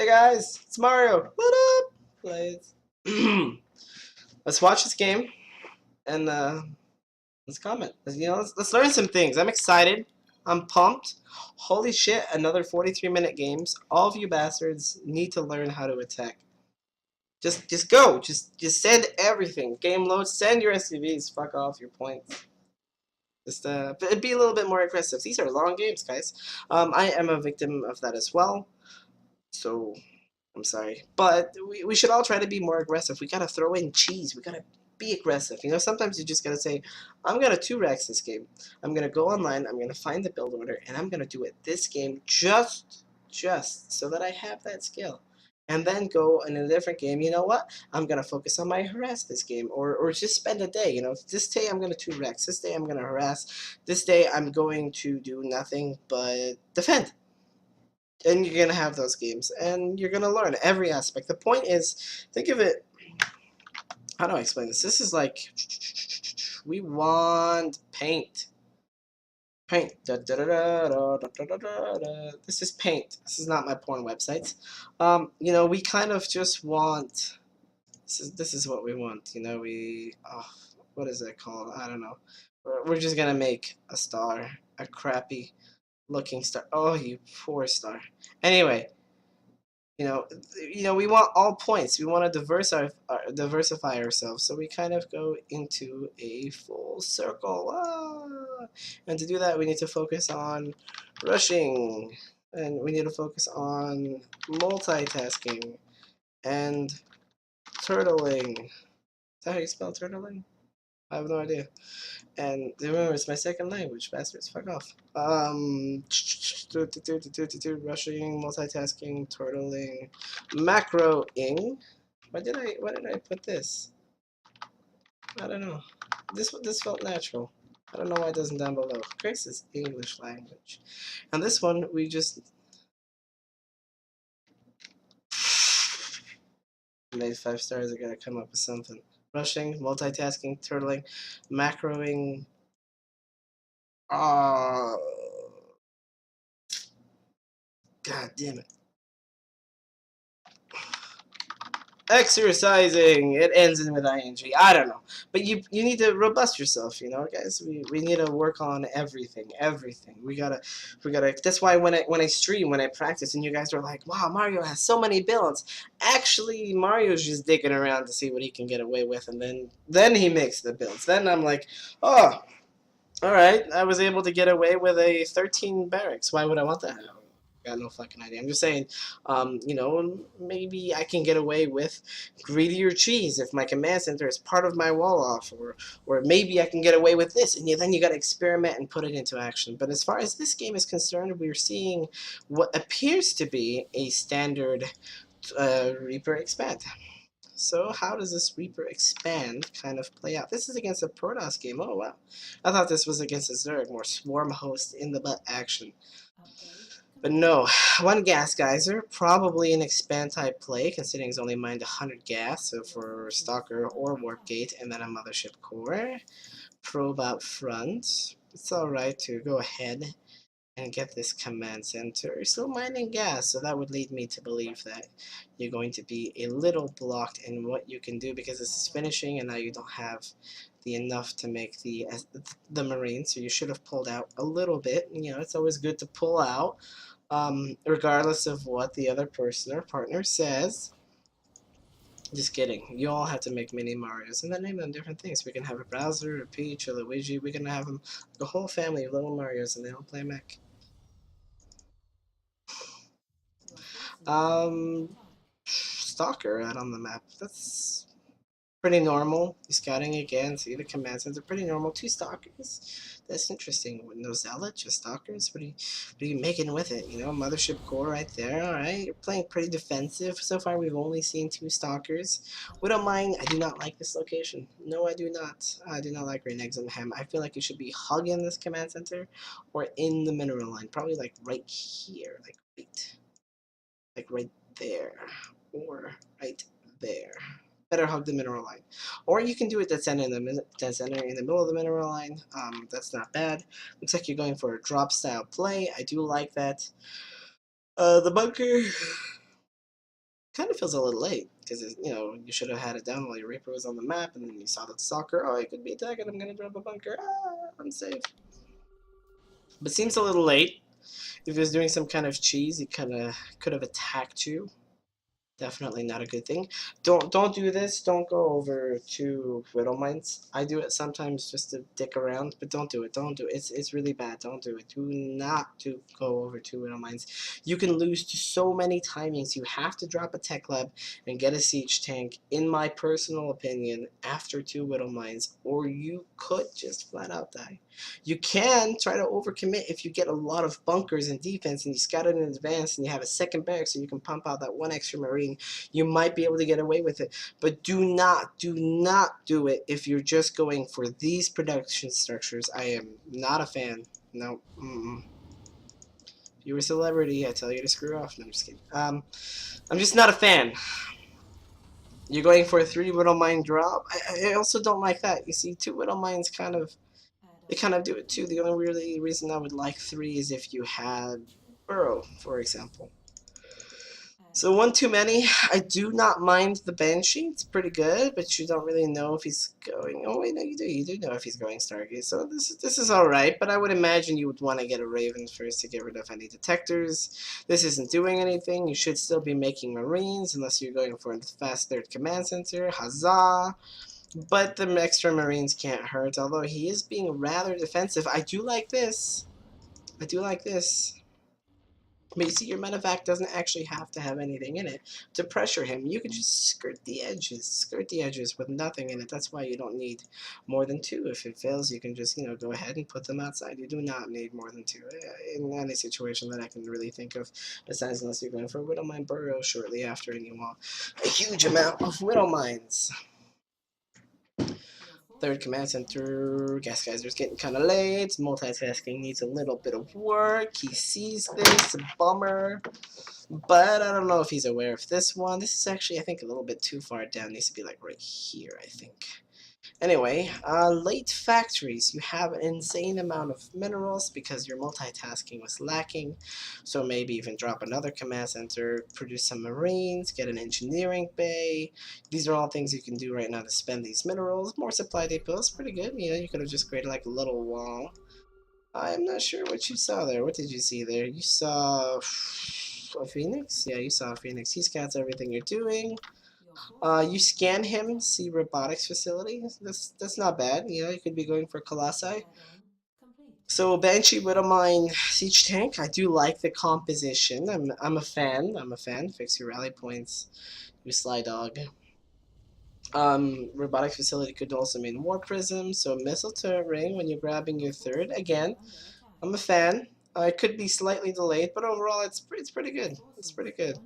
Hey guys, it's Mario. What up? Let's let's watch this game and let's comment. Let's learn some things. I'm excited. I'm pumped. Holy shit! Another 43-minute games. All of you bastards need to learn how to attack. Just go. Just send everything. Game load. Send your SCVs. Fuck off your points. Just be a little bit more aggressive. These are long games, guys. I am a victim of that as well. So I'm sorry. But we should all try to be more aggressive. We gotta throw in cheese. We gotta be aggressive. You know, sometimes you just gotta say, I'm gonna 2-Rex this game. I'm gonna go online, I'm gonna find the build order, and I'm gonna do it this game just so that I have that skill. And then go in a different game, you know what? I'm gonna focus on my harass this game. Or just spend a day, you know. This day I'm gonna 2-Rex. This day I'm gonna harass. This day I'm going to do nothing but defend, and you're gonna have those games and you're gonna learn every aspect. The point is, think of it, how do I explain this? This is like, we want paint. This is paint. This is not my porn websites. You know, we kind of just want, this is what we want, you know. What is that called? I don't know. We're just gonna make a star, a crappy looking star. Oh, you poor star. Anyway, we want all points. We want to diversify ourselves. So we kind of go into a full circle. And to do that, we need to focus on rushing, and we need to focus on multitasking and turtling. Is that how you spell turtling? I have no idea. And remember, it's my second language, bastards. Fuck off. Rushing, multitasking, turtling, macroing. Why did I put this? I don't know. This felt natural. I don't know why it doesn't down below. Grace is English language. And this one, we just made 5 stars. I gotta come up with something. Rushing, multitasking, turtling, macroing. Uh, God damn it. Exercising. It ends in with ing. I don't know, but you need to robust yourself. You know, guys. We need to work on everything. We gotta. That's why when I stream, when I practice, and you guys are like, wow, Mario has so many builds. Actually, Mario's just digging around to see what he can get away with, and then he makes the builds. Then I'm like, oh, all right, I was able to get away with a 13 barracks. Why would I want that? Got no fucking idea. I'm just saying, maybe I can get away with greedier cheese if my command center is part of my wall off, or maybe I can get away with this, and then you got to experiment and put it into action. But as far as this game is concerned, we're seeing what appears to be a standard Reaper expand. So how does this Reaper expand kind of play out? This is against a Protoss game. Oh wow. I thought this was against a Zerg, more swarm host in the butt action. But no, one gas geyser, probably an expand type play, considering he's only mined 100 gas, so for Stalker or Warp Gate, and then a Mothership Core. Probe out front. It's alright to go ahead and get this command center. You're still mining gas, so that would lead me to believe that you're going to be a little blocked in what you can do, because this is finishing and now you don't have the enough to make the marine, so you should have pulled out a little bit. You know, it's always good to pull out, regardless of what the other person or partner says. Just kidding. You all have to make mini Marios and then name them different things. We can have a Bowser, a Peach, a Luigi. We can have them, the whole family of little Marios, and they all play mech. Stalker out on the map. That's pretty normal. He's scouting again. See the command center. Pretty normal. 2 stalkers. That's interesting. No zealot, just stalkers. What are you making with it? You know, mothership core right there. All right, you're playing pretty defensive so far. We've only seen 2 stalkers. We don't mind. I do not like this location. No, I do not. I do not like Green Eggs and Ham. I feel like you should be hugging this command center, or in the mineral line. Probably like right here. Like right there, or right there. Better hug the mineral line, or you can do it dead center in the middle of the mineral line. That's not bad. Looks like you're going for a drop style play. I do like that. The bunker. Kind of feels a little late because you know you should have had it down while your Reaper was on the map, and then you saw the stalker. Oh, it could be attacking. I'm gonna drop a bunker. Ah, I'm safe. But seems a little late. If he was doing some kind of cheese, he kind of could have attacked you. Definitely not a good thing. Don't do this. Don't go over to Widow Mines. I do it sometimes just to dick around, but don't do it. Don't do it. It's really bad. Don't do it. Do not to go over to Widow Mines. You can lose to so many timings. You have to drop a tech lab and get a siege tank, in my personal opinion, after 2 Widow Mines, or you could just flat out die. You can try to overcommit if you get a lot of bunkers and defense and you scout it in advance and you have a second barrack so you can pump out that one extra marine. You might be able to get away with it. But do not do it if you're just going for these production structures. I am not a fan. No. If you were a celebrity, I tell you to screw off. No, I'm just kidding. I'm just not a fan. You're going for a 3 Widow Mine drop. I also don't like that. You see, 2 Widow Mines kind of, they kind of do it too. The only really reason I would like 3 is if you had Burrow, for example. So one too many. I do not mind the Banshee. It's pretty good, but you don't really know if he's going. Oh wait, no, you do. You do know if he's going Stargate. So this is all right. But I would imagine you would want to get a Raven first to get rid of any detectors. This isn't doing anything. You should still be making Marines unless you're going for a fast third command center. Huzzah! But the extra Marines can't hurt. Although he is being rather defensive. I do like this. I do like this. But you see, your medevac doesn't actually have to have anything in it to pressure him. You can just skirt the edges with nothing in it. That's why you don't need more than 2. If it fails, you can just, you know, go ahead and put them outside. You do not need more than 2 in any situation that I can really think of, besides unless you're going for Widow Mine Burrow shortly after and you want a huge amount of Widow Mines. Third command center, gas geyser's getting kind of late. Multitasking needs a little bit of work. He sees this, bummer. But I don't know if he's aware of this one. This is actually, I think, a little bit too far down. It needs to be like right here, I think. Anyway, late factories. You have an insane amount of minerals because your multitasking was lacking. So maybe even drop another command center, produce some marines, get an engineering bay. These are all things you can do right now to spend these minerals. More supply depots, pretty good. You know, you could have just created like a little wall. I'm not sure what you saw there. What did you see there? You saw a phoenix? Yeah, you saw a phoenix. He scouts everything you're doing. You scan him, see robotics facility. That's not bad. You know, you could be going for Colossi. So Banshee Widowmine Siege Tank. I do like the composition. I'm a fan. I'm a fan. Fix your rally points. You Sly Dog. Robotic facility could also mean War Prism. So missile turret ring when you're grabbing your third. Again, I'm a fan. It could be slightly delayed, but overall it's pretty good. It's pretty good.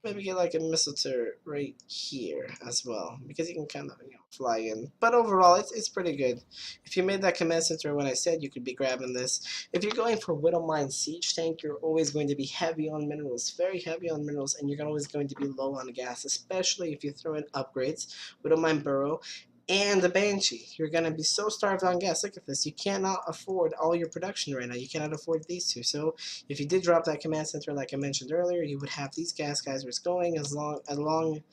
Maybe get like a missile turret right here as well, because you can kind of, you know, fly in. But overall, it's pretty good. If you made that command center when I said, you could be grabbing this. If you're going for Widow Mine Siege Tank, you're always going to be heavy on minerals, very heavy on minerals, and you're always going to be low on gas, especially if you throw in upgrades. Widow Mine Burrow and the Banshee. You're going to be so starved on gas. Look at this. You cannot afford all your production right now. You cannot afford these two. So if you did drop that command center like I mentioned earlier, you would have these gas geysers going along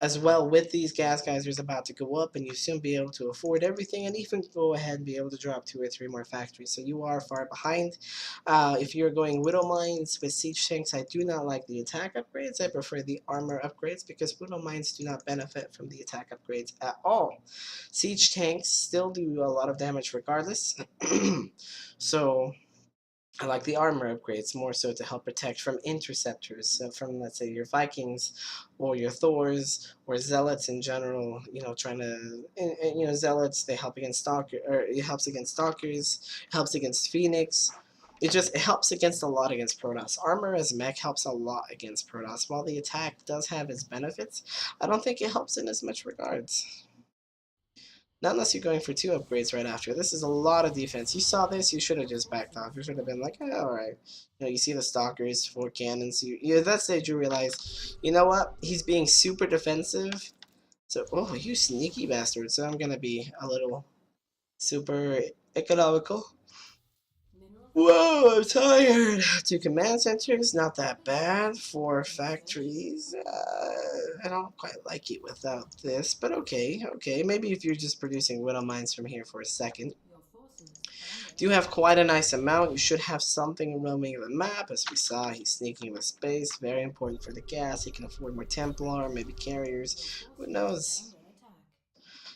as well with these gas geysers about to go up, and you soon be able to afford everything and even go ahead and be able to drop 2 or 3 more factories. So you are far behind. If you're going Widow Mines with siege tanks, I do not like the attack upgrades. I prefer the armor upgrades because Widow Mines do not benefit from the attack upgrades at all. Siege tanks still do a lot of damage regardless. So I like the armor upgrades more so to help protect from interceptors, so from, let's say, your Vikings or your Thors or Zealots in general. You know, trying to, and, you know, Zealots, they help against stalker, or it helps against stalkers, helps against Phoenix. It helps against a lot against Protoss. Armor as mech helps a lot against Protoss. While the attack does have its benefits, I don't think it helps in as much regards. Not unless you're going for 2 upgrades right after. This is a lot of defense. You saw this, you should have just backed off. You should have been like, eh, alright. You know, you see the stalkers, 4 cannons. At that stage you realize, you know what? He's being super defensive. So, oh, you sneaky bastard. So I'm gonna be a little super economical. Whoa, I'm tired. 2 command centers, not that bad. 4 factories. I don't quite like it without this, but okay, okay. Maybe if you're just producing widow mines from here for a second. Do have quite a nice amount. You should have something roaming the map. As we saw, he's sneaking the space. Very important for the gas. He can afford more Templar, maybe carriers. Who knows?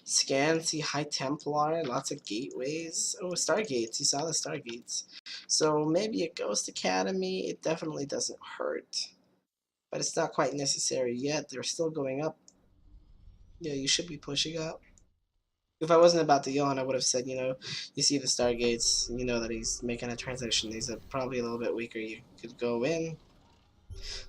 Scan, see High Templar, lots of gateways. Oh, Stargates. You saw the Stargates. So maybe a Ghost Academy. It definitely doesn't hurt. But it's not quite necessary yet. They're still going up. Yeah, you should be pushing up. If I wasn't about to yawn, I would have said, you see the Stargates, you know that he's making a transition. He's probably a little bit weaker. You could go in.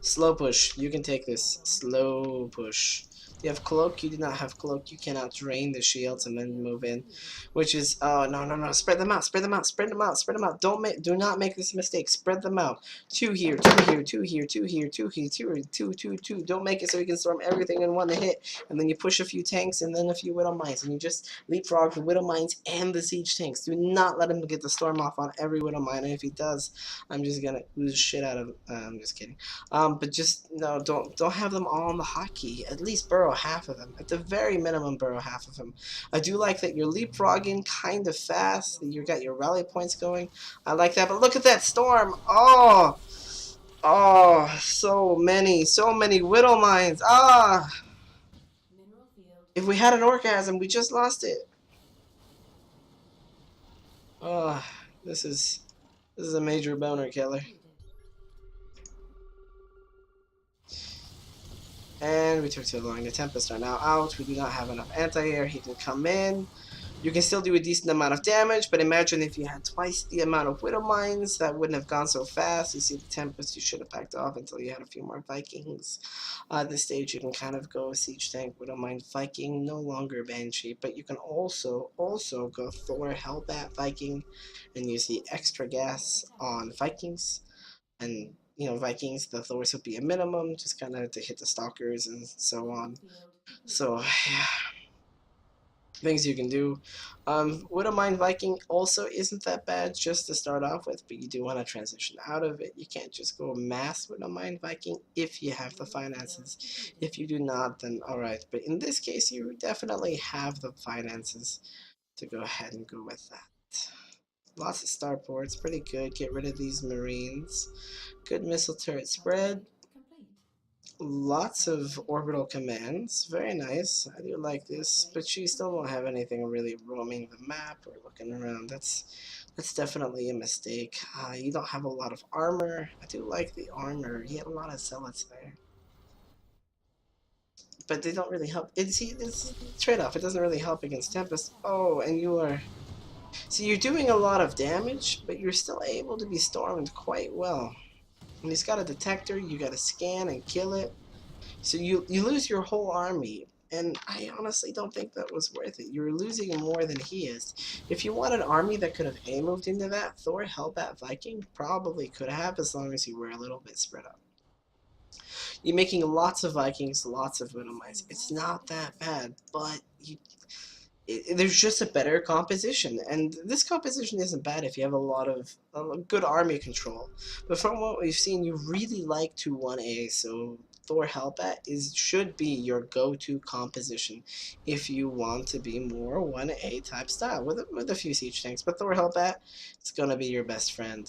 Slow push. You can take this. Slow push. You have cloak. You do not have cloak. You cannot drain the shields and then move in, which is no. Spread them out. Spread them out. Spread them out. Spread them out. Do not make this mistake. Spread them out. 2 here. 2 here. 2 here. 2 here. 2 here. 2 here. 2 2 2. Don't make it so you can storm everything in one hit, and then you push a few tanks and then a few widow mines, and you just leapfrog the widow mines and the siege tanks. Do not let him get the storm off on every widow mine, and if he does, I'm just gonna lose shit out of. I'm just kidding. But just no, don't have them all on the hotkey. At least burrow half of them. At the very minimum, burrow half of them. I do like that you're leapfrogging kind of fast. That you got your rally points going. I like that. But look at that storm. Oh, so many widow mines. If we had an orgasm, we just lost it. Oh, this is a major boner killer. And we took too long. The Tempests are now out. We do not have enough anti-air. He can come in. You can still do a decent amount of damage, but imagine if you had twice the amount of Widow Mines, that wouldn't have gone so fast. You see the Tempest, you should have backed off until you had a few more Vikings. At this stage, you can kind of go Siege Tank, Widow Mine, Viking, no longer Banshee, but you can also go Thor, Hellbat, Viking, and use the extra gas on Vikings. And Vikings, the Thors would be a minimum, just kind of to hit the Stalkers and so on. So, yeah, things you can do. Widow Mine Viking also isn't that bad just to start off with, but you do want to transition out of it. You can't just go mass Widow Mine Viking if you have the finances. If you do not, then alright. But in this case, you definitely have the finances to go ahead and go with that. Lots of starports, pretty good. Get rid of these Marines. Good missile turret spread. Lots of orbital commands. Very nice. I do like this, but you still don't have anything really roaming the map or looking around. That's definitely a mistake. You don't have a lot of armor. I do like the armor. You have a lot of zealots there. But they don't really help. It's a trade-off. It doesn't really help against Tempest. Oh, and you are... So you're doing a lot of damage, but you're still able to be stormed quite well. And he's got a detector, you gotta scan and kill it. So you lose your whole army. And I honestly don't think that was worth it. You're losing more than he is. If you want an army that could have A-moved into that, Thor, Hellbat, Viking probably could have, as long as you were a little bit spread out. You're making lots of Vikings, lots of Widow Mines. It's not that bad, but there's just a better composition, and this composition isn't bad if you have a lot of good army control. But from what we've seen, you really like to 1A, so Thor Hellbat should be your go-to composition if you want to be more 1A type style with a few siege tanks. But Thor Hellbat, it's gonna be your best friend.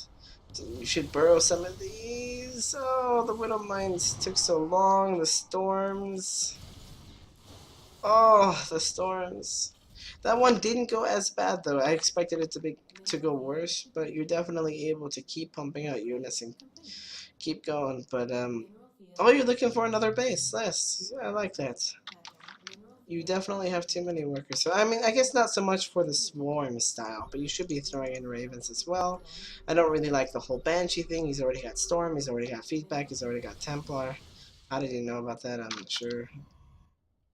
So you should burrow some of these. Oh, the Widow Mines took so long. The storms. Oh, the storms. That one didn't go as bad though. I expected it to go worse, but you're definitely able to keep pumping out units and keep going. But oh, you're looking for another base. Yes, I like that. You definitely have too many workers. So I mean, I guess not so much for the swarm style, but you should be throwing in ravens as well. I don't really like the whole banshee thing. He's already got storm. He's already got feedback. He's already got Templar. How did he know about that? I'm not sure.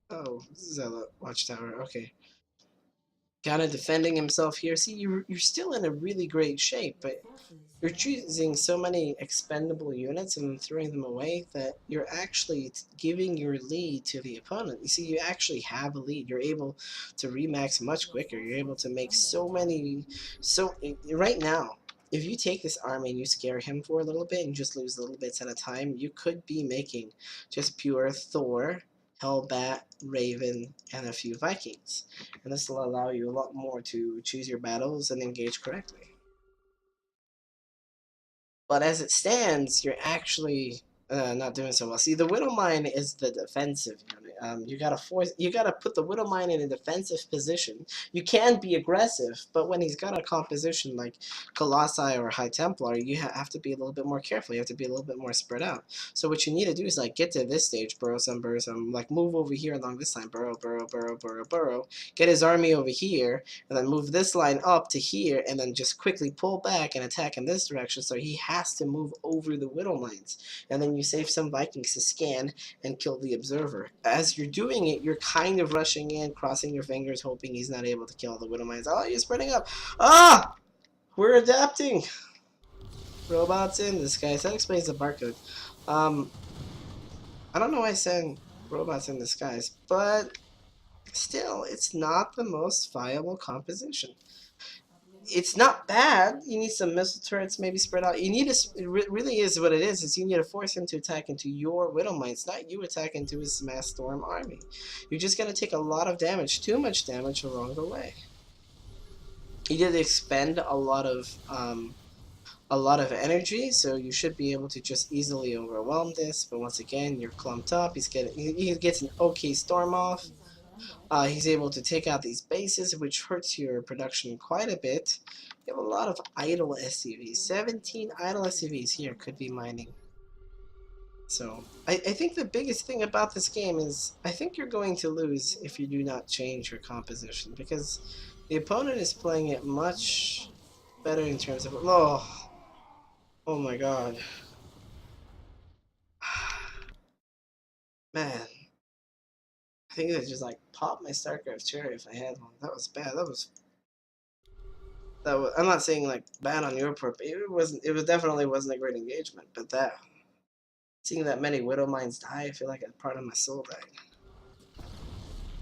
Oh, Zealot Watchtower. Okay. Kind of defending himself here. See, you're still in a really great shape, but you're choosing so many expendable units and throwing them away that you're actually giving your lead to the opponent. You see, you actually have a lead. You're able to remax much quicker. You're able to make so many... right now, if you take this army and you scare him for a little bit and just lose little bits at a time, you could be making just pure Thor, Hellbat, Raven, and a few Vikings. And this will allow you a lot more to choose your battles and engage correctly. But as it stands, you're actually not doing so well. See, the Widowmine is the defensive unit. You gotta put the Widowmine in a defensive position. You can be aggressive, but when he's got a composition like Colossi or High Templar, you have to be a little bit more careful. You have to be a little bit more spread out. So what you need to do is like get to this stage, burrow some, like move over here along this line, burrow, get his army over here, and then move this line up to here, and then just quickly pull back and attack in this direction, so he has to move over the Widow Mines. And then you save some Vikings to scan and kill the Observer. As you're doing it, you're kind of rushing in, crossing your fingers, hoping he's not able to kill the Widow Mines. Oh, you're spreading up. Ah! We're adapting. Robots in disguise. That explains the barcode. I don't know why I said robots in disguise, but still, it's not the most viable composition. It's not bad. You need some missile turrets maybe spread out. You need to, it really is what it is you need to force him to attack into your Widow Mines, not you attack into his Mass Storm army. You're just going to take a lot of damage, too much damage along the way. He did expend a lot of energy, so you should be able to just easily overwhelm this. But once again, you're clumped up. He gets an okay storm off. He's able to take out these bases, which hurts your production quite a bit. You have a lot of idle SCVs. 17 idle SCVs here could be mining. So, I think the biggest thing about this game is I think you're going to lose if you do not change your composition, because the opponent is playing it much better in terms of... Oh my god. Man. I think I just like popped my StarCraft cherry if I had one. That was bad. That was. I'm not saying like bad on your part, but it wasn't. It was definitely wasn't a great engagement. But that, seeing that many Widow Mines die, I feel like a part of my soul died.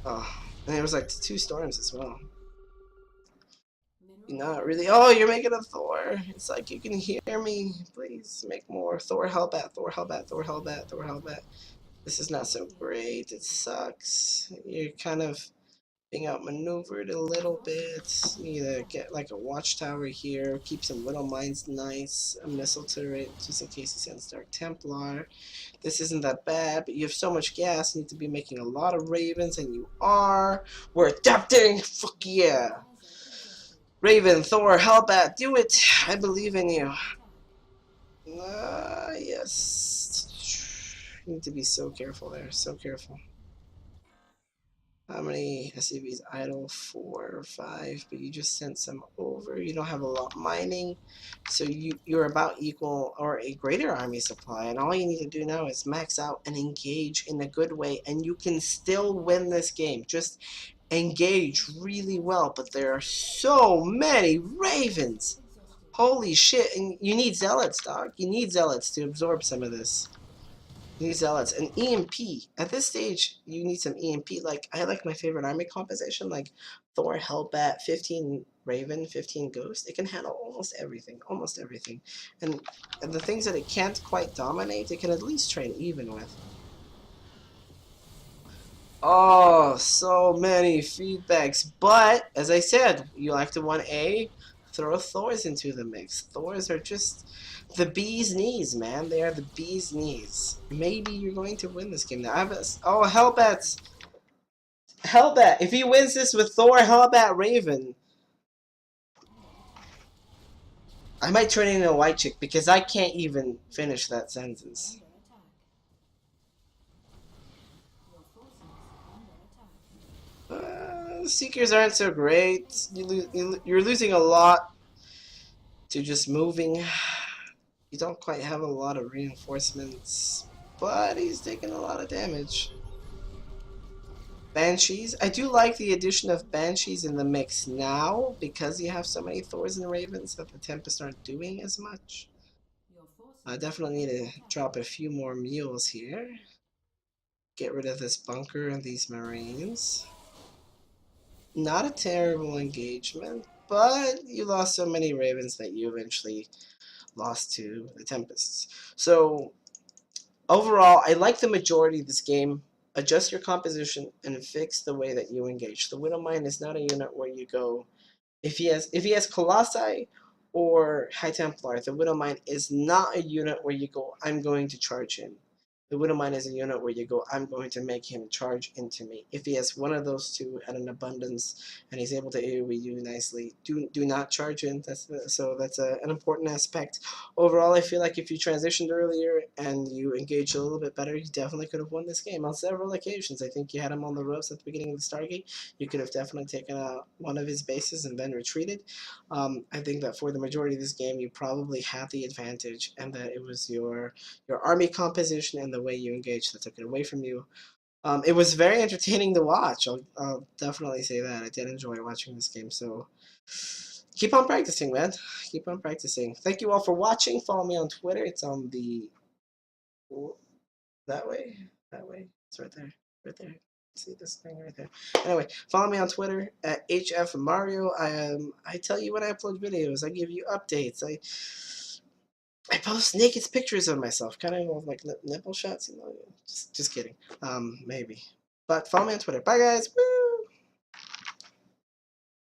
Oh, and it was like 2 storms as well. Not really. Oh, you're making a Thor. It's like you can hear me. Please make more Thor Hellbat. Thor Hellbat. Thor Hellbat. Thor Hellbat. This is not so great. It sucks. You're kind of being outmaneuvered a little bit. You need to get like a watchtower here. Keep some Widow Mines nice. A missile turret just in case he sends Dark Templar. This isn't that bad, but you have so much gas. You need to be making a lot of Ravens, and you are. We're adapting. Fuck yeah. Raven, Thor, Hellbat, do it. I believe in you. Yes. You need to be so careful there. So careful. How many SCVs idle? 4 or 5, but you just sent some over. You don't have a lot mining, so you're about equal or a greater army supply, and all you need to do now is max out and engage in a good way, and you can still win this game. Just engage really well, but there are so many Ravens. Holy shit, and you need Zealots, dog. You need Zealots to absorb some of this. You need Zealots. And EMP. At this stage, you need some EMP. Like, I like my favorite army composition, like Thor, Hellbat, 15 Raven, 15 Ghost. It can handle almost everything. Almost everything. And the things that it can't quite dominate, it can at least train even with. Oh, so many feedbacks. But, as I said, you like to 1A, throw Thors into the mix. Thors are just the bee's knees, man. They are the bee's knees. Maybe you're going to win this game. Now, oh, Hellbat. Hellbat. If he wins this with Thor, Hellbat, Raven, I might turn into a white chick because I can't even finish that sentence. Seekers aren't so great. You're losing a lot to just moving. You don't quite have a lot of reinforcements, but he's taking a lot of damage. Banshees. I do like the addition of Banshees in the mix now because you have so many Thors and Ravens that the Tempest aren't doing as much. I definitely need to drop a few more mules here. Get rid of this bunker and these Marines. Not a terrible engagement, but you lost so many ravens that you eventually lost to the Tempests. So overall, I like the majority of this game. Adjust your composition and fix the way that you engage. The Widowmine is not a unit where you go. If he has Colossi or High Templar, the Widowmine is not a unit where you go, I'm going to charge him. The Widowmine is a unit where you go, I'm going to make him charge into me. If he has one of those two at an abundance and he's able to AoE you nicely, do not charge in. That's an important aspect. Overall, I feel like if you transitioned earlier and you engaged a little bit better, you definitely could have won this game on several occasions. I think you had him on the ropes at the beginning of the Stargate. You could have definitely taken out one of his bases and then retreated. I think that for the majority of this game, you probably had the advantage, and that it was your army composition and the way you engaged that took it away from you. It was very entertaining to watch. I'll definitely say that. I did enjoy watching this game. So keep on practicing, man. Keep on practicing. Thank you all for watching. Follow me on Twitter. It's on the that way. That way. It's right there. Right there. See this thing right there. Anyway, follow me on Twitter at HFMario. I tell you when I upload videos. I give you updates. I post naked pictures of myself, kind of like nipple shots, you know. Just kidding. Maybe. But follow me on Twitter. Bye, guys. Woo!